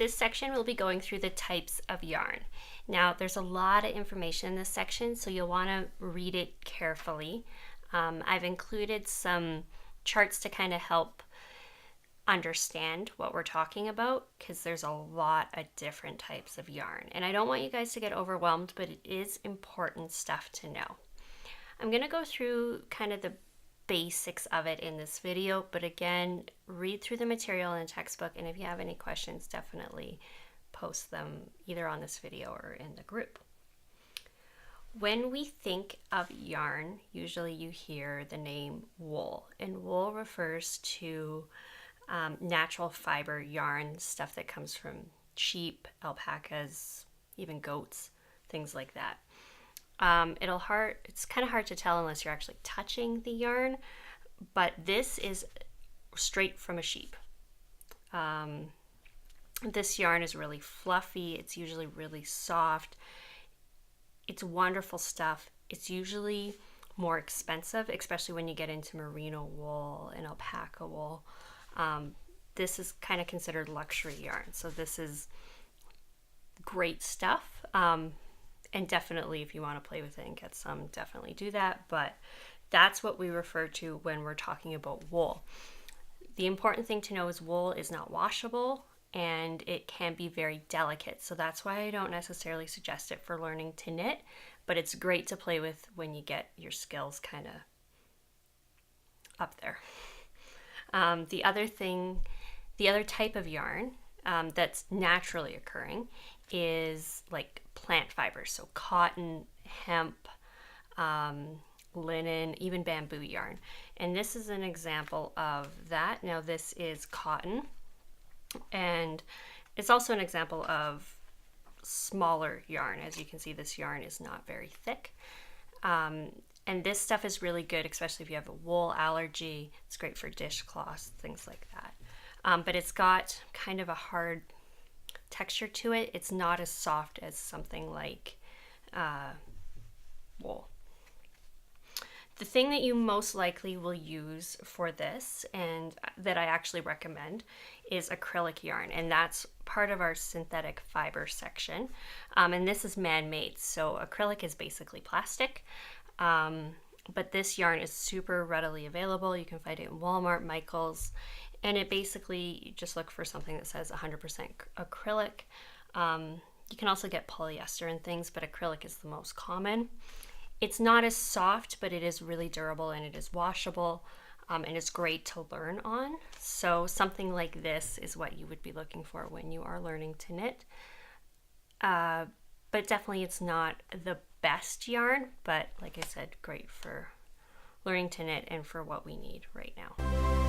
this section we'll be going through the types of yarn. Now there's a lot of information in this section, so you'll want to read it carefully. I've included some charts to kind of help understand what we're talking about, because there's a lot of different types of yarn, and I don't want you guys to get overwhelmed, but it is important stuff to know. I'm going to go through kind of the basics of it in this video, but again, read through the material in the textbook, and if you have any questions, definitely post them either on this video or in the group. When we think of yarn, usually you hear the name wool, and wool refers to natural fiber yarn, stuff that comes from sheep, alpacas, even goats, things like that. It's kind of hard to tell unless you're actually touching the yarn, but this is straight from a sheep. This yarn is really fluffy. It's usually really soft. It's wonderful stuff. It's usually more expensive, especially when you get into merino wool and alpaca wool. This is kind of considered luxury yarn, so this is great stuff. And definitely, if you want to play with it and get some, definitely do that. But that's what we refer to when we're talking about wool. The important thing to know is wool is not washable, and it can be very delicate. So that's why I don't necessarily suggest it for learning to knit, but it's great to play with when you get your skills kind of up there. The other type of yarn that's naturally occurring is like plant fibers, so cotton, hemp, linen, even bamboo yarn. And this is an example of that. Now this is cotton, and it's also an example of smaller yarn. As you can see, this yarn is not very thick. And this stuff is really good, especially if you have a wool allergy. It's great for dishcloths, things like that. But it's got kind of a hard texture to it. It's not as soft as something like wool. The thing that you most likely will use for this, and that I actually recommend, is acrylic yarn, and that's part of our synthetic fiber section. And this is man-made, so acrylic is basically plastic. But this yarn is super readily available. You can find it in Walmart, Michaels, and it basically, you just look for something that says 100% acrylic. You can also get polyester and things, but acrylic is the most common. It's not as soft, but it is really durable, and it is washable, and it's great to learn on. So something like this is what you would be looking for when you are learning to knit. But definitely it's not the best yarn, but like I said, great for learning to knit and for what we need right now.